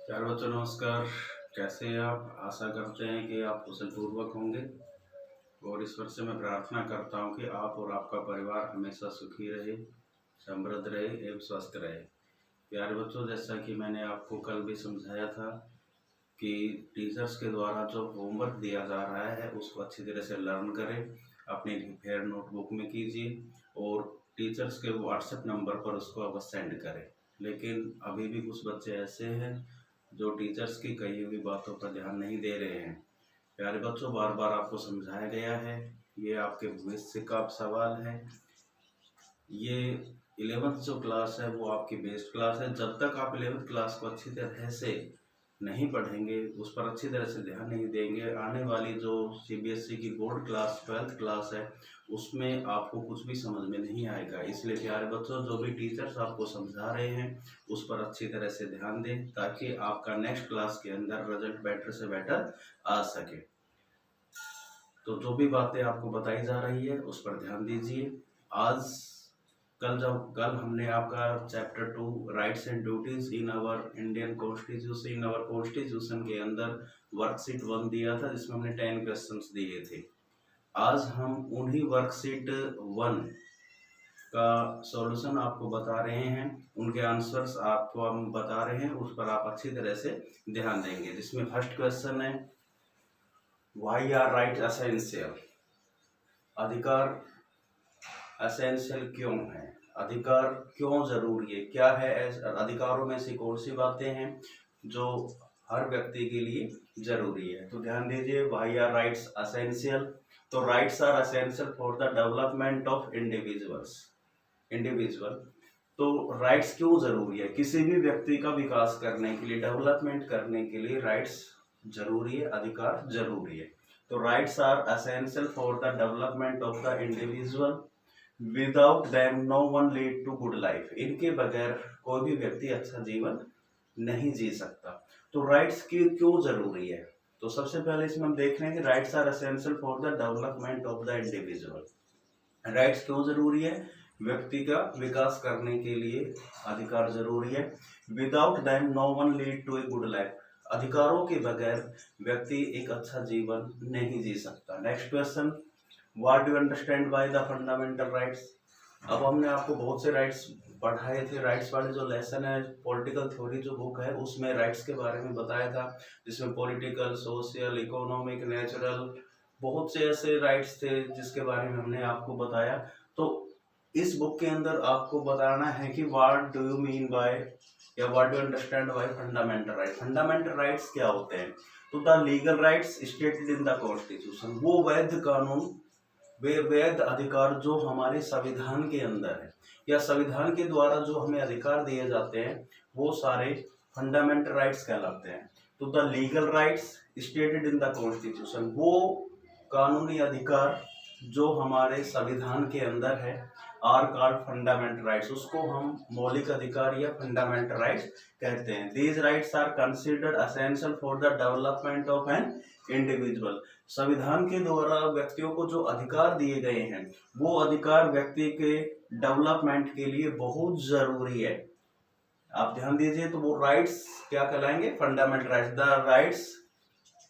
प्यारे बच्चों नमस्कार। कैसे हैं आप? आशा करते हैं कि आप कुशल पूर्वक होंगे और ईश्वर से मैं प्रार्थना करता हूं कि आप और आपका परिवार हमेशा सुखी रहे, समृद्ध रहे एवं स्वस्थ रहे। प्यारे बच्चों, जैसा कि मैंने आपको कल भी समझाया था कि टीचर्स के द्वारा जो होमवर्क दिया जा रहा है उसको अच्छी तरह से लर्न करें, अपनी फेयर नोटबुक में कीजिए और टीचर्स के व्हाट्सएप नंबर पर उसको आप सेंड करें। लेकिन अभी भी कुछ बच्चे ऐसे हैं जो टीचर्स की कही हुई बातों पर ध्यान नहीं दे रहे हैं। प्यारे बच्चों, बार बार आपको समझाया गया है, ये आपके भविष्य का सवाल है। ये 11th जो क्लास है वो आपकी बेस्ट क्लास है। जब तक आप 11th क्लास को अच्छी तरह से नहीं पढ़ेंगे, उस पर अच्छी तरह से ध्यान नहीं देंगे, आने वाली जो सीबीएसई की बोर्ड क्लास 12th क्लास है उसमें आपको कुछ भी समझ में नहीं आएगा। इसलिए प्यारे बच्चों, जो भी टीचर्स आपको समझा रहे हैं उस पर अच्छी तरह से ध्यान दें ताकि आपका नेक्स्ट क्लास के अंदर रिजल्ट बेटर से बेटर आ सके। तो जो भी बातें आपको बताई जा रही है उस पर ध्यान दीजिए। आज कल हमने आपका chapter 2 rights and duties in our Indian constitution के अंदर वर्कशीट 1 दिया था, जिसमें हमने 10 क्वेश्चंस दिए थे। आज हम उन्हीं वर्कशीट 1 का सॉल्यूशन आपको बता रहे हैं, उनके आंसर्स आपको हम बता रहे हैं, उस पर आप अच्छी तरह से ध्यान देंगे। जिसमें फर्स्ट क्वेश्चन है, व्हाई आर राइट एसेंशियल? अधिकार एसेंशियल क्यों है? अधिकार क्यों जरूरी है? क्या है अधिकारों में से कौन सी बातें हैं जो हर व्यक्ति के लिए जरूरी है? तो ध्यान दीजिए, व्हाई आर राइट्स एसेंशियल? तो rights are essential for the development of individual. तो राइट्स क्यों जरूरी है? किसी भी व्यक्ति का विकास करने के लिए, डेवलपमेंट करने के लिए राइट्स जरूरी है, अधिकार जरूरी है। तो rights are essential for the development of the individual, without them no one lead to good life. इनके बगैर कोई भी व्यक्ति अच्छा जीवन नहीं जी सकता। तो राइट्स की क्यों जरूरी है? तो सबसे पहले इसमें हम देख रहे हैं कि rights are essential for the development of the individual. Rights क्यों जरूरी है? व्यक्ति का विकास करने के लिए अधिकार जरूरी है। Without them no one lead to a good life. अधिकारों के बगैर व्यक्ति एक अच्छा जीवन नहीं जी सकता। Next question, what do understand by the fundamental rights? अब हमने आपको बहुत से राइट्स पढ़ाए थे। राइट्स वाले जो लेसन है, पॉलिटिकल थ्योरी जो बुक है, उसमें राइट्स के बारे में बताया था, जिसमें पॉलिटिकल, सोशल, इकोनॉमिक, नेचुरल, बहुत से ऐसे राइट्स थे जिसके बारे में हमने आपको बताया। तो इस बुक के अंदर आपको बताना है कि what do you mean by या what do understand by fundamental rights. Fundamental rights क्या होते हैं? तो the legal rights stated in the constitution, वो वैध कानून, वे वैध अधिकार जो हमारे संविधान के अंदर है या संविधान के द्वारा जो हमें अधिकार दिए जाते हैं, वो सारे फंडामेंटल राइट्स कहलाते हैं। तो the legal rights stated in the constitution, वो कानूनी अधिकार जो हमारे संविधान के अंदर है, आर कॉल्ड फंडामेंटल राइट्स, उसको हम मौलिक अधिकार या फंडामेंटल राइट्स कहते हैं। These rights are considered essential for the development of an individual. संविधान के द्वारा व्यक्तियों को जो अधिकार दिए गए हैं, वो अधिकार व्यक्ति के डेवलपमेंट के लिए बहुत जरूरी है। आप ध्यान दीजिए, तो वो राइट्स क्या कहलाएंगे? Fundamental rights. The rights,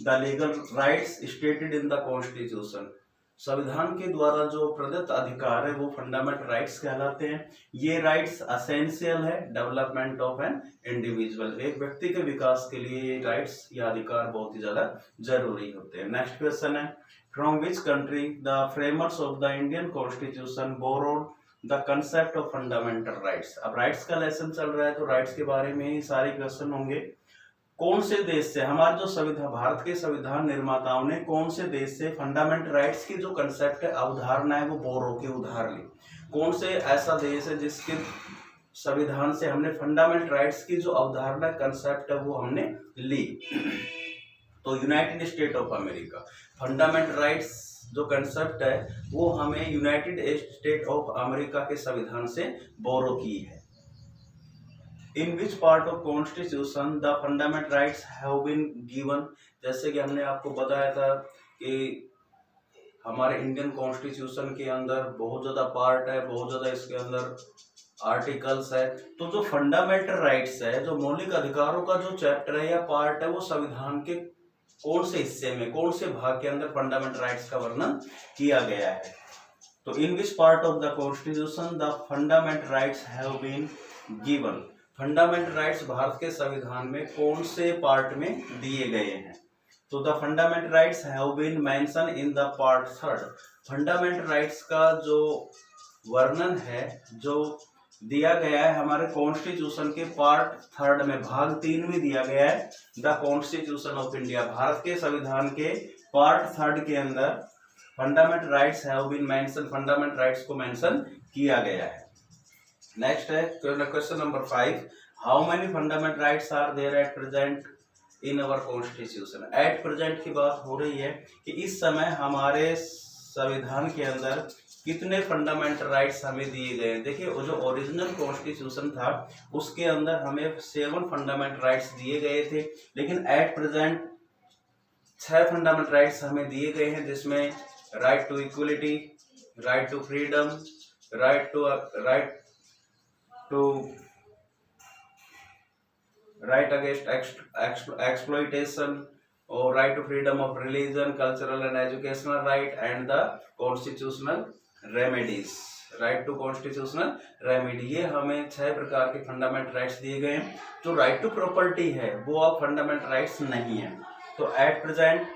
the legal rights stated in the constitution, संविधान के द्वारा जो प्रदत्त अधिकार है वो फंडामेंटल राइट्स कहलाते हैं। ये राइट्स एसेंशियल है डेवलपमेंट ऑफ एन इंडिविजुअल, एक व्यक्ति के विकास के लिए ये राइट्स या अधिकार बहुत ही ज्यादा जरूरी होते हैं। नेक्स्ट क्वेश्चन है, from which country the framers of the Indian constitution borrowed the concept of fundamental rights? अब राइट्स का लेसन चल रहा है तो राइट्स के बारे में ही सारे क्वेश्चन होंगे। कौन से देश से, हमारे जो संविधान, भारत के संविधान निर्माताओं ने कौन से देश से फंडामेंटल राइट्स की जो कंसेप्ट है, अवधारणा है, वो बोरो के उधार ली? कौन से ऐसा देश है जिसके संविधान से हमने फंडामेंटल राइट्स की जो अवधारणा कंसेप्ट है वो हमने ली? तो United state of America. Fundamental rights जो कंसेप्ट है वो हमें यूनाइटेड स्टेट ऑफ अमेरिका के संविधान से बोरो की है। In which part of constitution the fundamental rights have been given? जैसे कि हमने आपको बताया था कि हमारे इंडियन कॉन्स्टिट्यूशन के अंदर बहुत ज्यादा पार्ट है, बहुत ज्यादा इसके अंदर आर्टिकल्स है। तो जो फंडामेंटल राइट्स है, जो मौलिक अधिकारों का जो चैप्टर है या पार्ट है, वो संविधान के कौन से हिस्से में, कौन से भाग के अंदर फंडामेंटल राइट्स का वर्णन किया गया है? तो in which part of the constitution the fundamental rights have been given. Fundamental rights Bharat के संविधान में कौन से पार्ट में दिए गए हैं? तो the fundamental rights have been mention in the part 3। Fundamental rights का जो वर्णन है, जो दिया गया है हमारे कॉन्स्टिट्यूशन के पार्ट 3 में, भाग 3 में दिया गया है। The constitution of India, Bharat के संविधान के पार्ट 3 के अंदर fundamental rights have been mention, fundamental rights को मेंशन किया गया है। नेक्स्ट है question number 5, how many fundamental rights are there at present in our constitution. At present की बात हो रही है कि इस समय हमारे संविधान के अंदर कितने फंडामेंटल राइट्स हमें दिए गए हैं। देखिए, वो जो ओरिजिनल कॉन्स्टिट्यूशन था उसके अंदर हमें 7 फंडामेंटल राइट्स दिए गए थे, लेकिन एट प्रेजेंट 6 फंडामेंटल राइट्स हमें दिए गए हैं, जिसमें right to equality, right to freedom, right against exploitation, और right to freedom of religion, cultural and educational right, and the constitutional remedies, right to constitutional remedy. ये हमें 6 प्रकार के फंडामेंटल राइट्स दिए गए हैं। जो राइट टू प्रॉपर्टी है वो अब फंडामेंटल राइट्स नहीं है। तो at present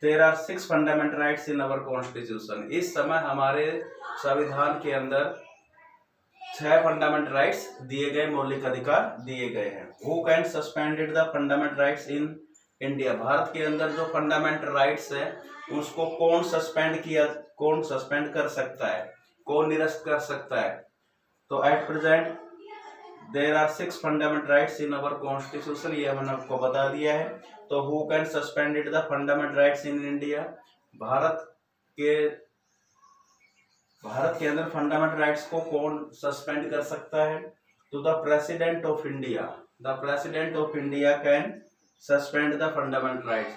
there are 6 fundamental rights in our constitution. इस समय हमारे संविधान के अंदर 6 फंडामेंटल राइट्स दिए गए, मौलिक अधिकार दिए गए हैं। Who can suspended the fundamental rights in India. Bharat के अंदर जो फंडामेंटल राइट्स है उसको कौन सस्पेंड कर सकता है, कौन निरस्त कर सकता है? तो at present there are 6 fundamental rights in our constitution, ये मैंने आपको बता दिया है। तो who can suspended the fundamental rights in India. Bharat के अंदर फंडामेंटल राइट्स को कौन सस्पेंड कर सकता है? तो the president of India, the president of India can suspend the fundamental rights.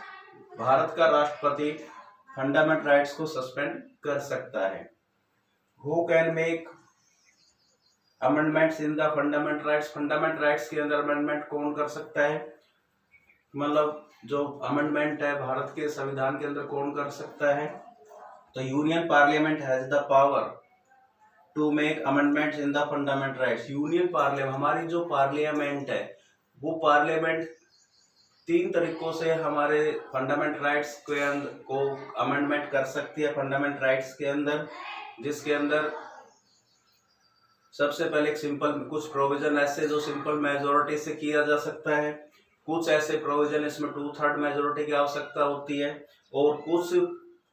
Bharat का राष्ट्रपति फंडामेंटल राइट्स को सस्पेंड कर सकता है। Who can make amendments in the fundamental rights. Fundamental rights के अंदर अमेंडमेंट कौन कर सकता है? मतलब जो अमेंडमेंट है भारत के संविधान के अंदर कौन कर सकता है? तो union parliament has the power to make amendments in the fundamental rights. Union parliament, हमारी जो पार्लियामेंट है वो पार्लियामेंट 3 तरीकों से हमारे फंडामेंटल राइट्स को अमेंडमेंट कर सकती है फंडामेंटल राइट्स के अंदर, जिसके अंदर सबसे पहले एक सिंपल, कुछ प्रोविजन ऐसे जो सिंपल मेजोरिटी से किया जा सकता है, कुछ ऐसे प्रोविजन इसमें 2/3 मेजोरिटी की आवश्यकता होती है, और कुछ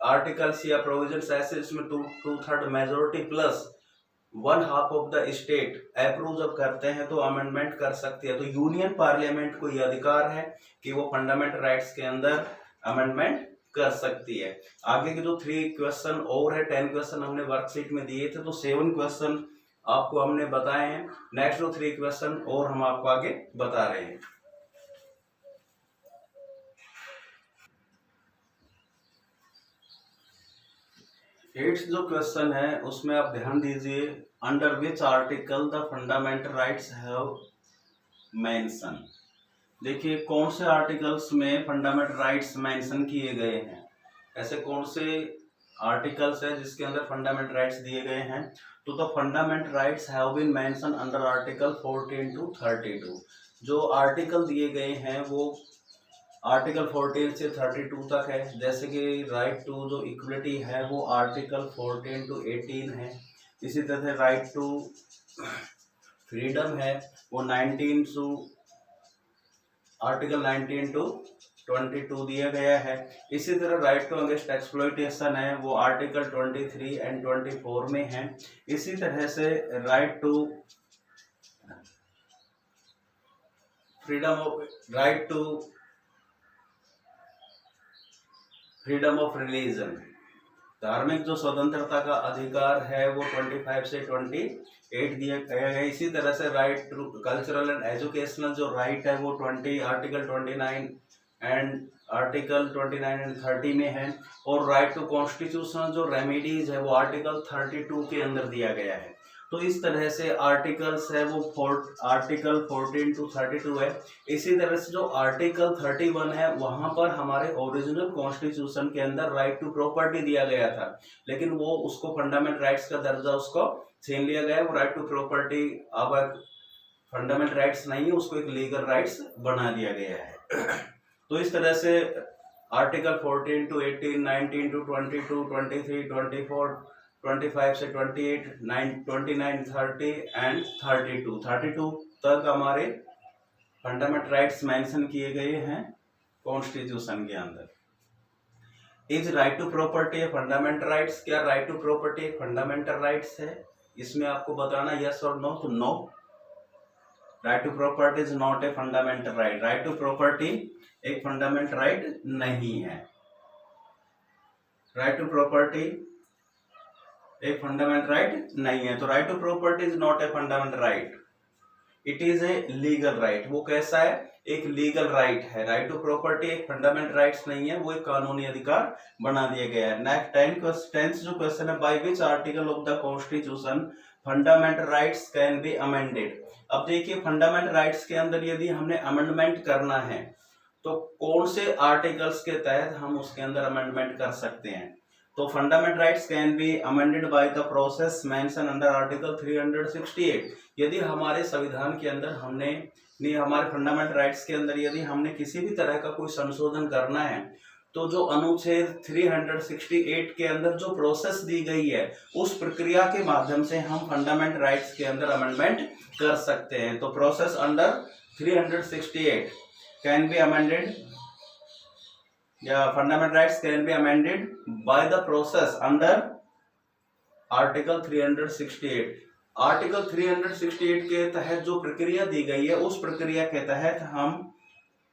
आर्टिकल्स या प्रोविजन ऐसे जिसमें 2/3 majority plus 1/2 of the state approve जब करते हैं तो अमेंडमेंट कर सकती है। तो यूनियन पार्लियामेंट को यह अधिकार है कि वो फंडामेंटल राइट्स के अंदर अमेंडमेंट कर सकती है। आगे के जो 3 क्वेश्चन और है, 10 क्वेश्चन हमने वर्कशीट में दिए थे, तो 7 क्वेश्चन आपको हमने बताए हैं। नेक्स्ट जो 3 क्वेश्चन और हम आपको आगे बता रहे हैं। एट्थ जो क्वेश्चन है उसमें आप ध्यान दीजिए, under which article the fundamental rights have mention. देखिए कौन से आर्टिकल्स में फंडामेंटल राइट्स मेंशन किए गए हैं, ऐसे कौन से आर्टिकल्स है जिसके अंदर फंडामेंटल राइट्स दिए गए हैं। तो the fundamental rights have been mention under article 14 to 32। जो आर्टिकल दिए गए हैं वो आर्टिकल 14 से 32 तक है। जैसे कि राइट टू जो इक्वलिटी है वो आर्टिकल 14 to 18 है। इसी तरह से राइट टू फ्रीडम है वो आर्टिकल 19 to 22 दिया गया है। इसी तरह राइट टू अगेंस्ट एक्सप्लॉइटेशन है वो आर्टिकल 23 and 24 में है। इसी तरह से right to freedom of religion, धार्मिक जो स्वतंत्रता का अधिकार है वो 25 से 28 दिया गया है। इसी तरह से right to cultural and educational जो राइट है वो आर्टिकल 29 एंड आर्टिकल 29 and 30 में है। और राइट टू कॉन्स्टिट्यूशनल जो रेमेडीज है वो आर्टिकल 32 के अंदर दिया गया है। तो इस तरह से आर्टिकल्स है वो आर्टिकल 14 to 32 है। इसी तरह से जो आर्टिकल 31 है वहां पर हमारे ओरिजिनल कॉन्स्टिट्यूशन के अंदर राइट टू प्रॉपर्टी दिया गया था, लेकिन वो उसको फंडामेंटल राइट्स का दर्जा उसको छीन लिया गया। वो राइट टू प्रॉपर्टी अब फंडामेंटल राइट्स नहीं है, उसको एक लीगल राइट्स बना दिया गया है। तो इस तरह से आर्टिकल 14 to 18, 19 to 22, 23, 24, 25 से 28, 29, 30 एंड 32 तक हमारे फंडामेंटल राइट्स मेंशन किए गए हैं कॉन्स्टिट्यूशन के अंदर। Is right to property fundamental rights? क्या राइट टू प्रॉपर्टी एक फंडामेंटल राइट्स है? इसमें आपको बताना यस और नो। तो no, right to property is not a fundamental right. Right to property एक फंडामेंटल राइट नहीं है। राइट टू प्रॉपर्टी एक फंडामेंटल राइट नहीं है। तो right to property is not a fundamental right, it is a legal right. वो कैसा है? एक लीगल राइट है। राइट टू प्रॉपर्टी एक फंडामेंटल राइट्स नहीं है, वो एक कानूनी अधिकार बना दिया गया है। नेक्स्ट 10th जो क्वेश्चन है, by which article of the constitution fundamental rights can be amended. अब देखिए फंडामेंटल राइट्स के अंदर यदि हमने अमेंडमेंट करना है तो कौन से आर्टिकल्स के तहत हम उसके अंदर अमेंडमेंट कर सकते हैं। तो fundamental rights can be amended by the process mention under article 368। यदि हमारे संविधान के अंदर हमारे फंडामेंटल राइट्स के अंदर यदि हमने किसी भी तरह का कोई संशोधन करना है तो जो अनुच्छेद 368 के अंदर जो प्रोसेस दी गई है उस प्रक्रिया के माध्यम से हम फंडामेंटल राइट्स के अंदर अमेंडमेंट कर सकते हैं। तो process under 368 can be amended या fundamental rights can be amended by the process under article 368। Article 368 के तहत जो प्रक्रिया दी गई है उस प्रक्रिया के तहत हम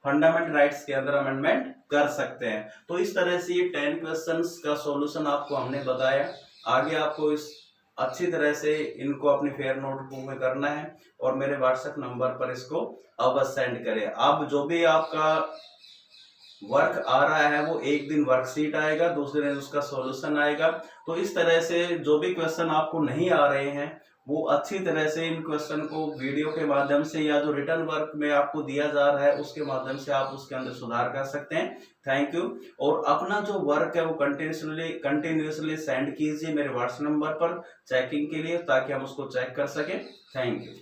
फंडामेंटल राइट्स के अंदर अमेंडमेंट कर सकते हैं। तो इस तरह से ये 10 क्वेश्चंस का सॉल्यूशन आपको हमने बताया। आगे आपको इस अच्छी तरह से इनको अपनी फेयर नोटबुक में करना है और मेरे व्हाट्सएप नंबर पर इसको अवश्य सेंड करें। अब जो भी आपका वर्क आ रहा है वो एक दिन वर्कशीट आएगा, दूसरे दिन उसका सॉल्यूशन आएगा। तो इस तरह से जो भी क्वेश्चन आपको नहीं आ रहे हैं वो अच्छी तरह से इन क्वेश्चन को वीडियो के माध्यम से या जो रिटर्न वर्क में आपको दिया जा रहा है उसके माध्यम से आप उसके अंदर सुधार कर सकते हैं। Thank you. और अपना जो वर्क है वो कंटिन्यूसली सेंड कीजिए मेरे व्हाट्सएप नंबर पर चेकिंग के लिए, ताकि हम उसको चेक कर सकें। Thank you.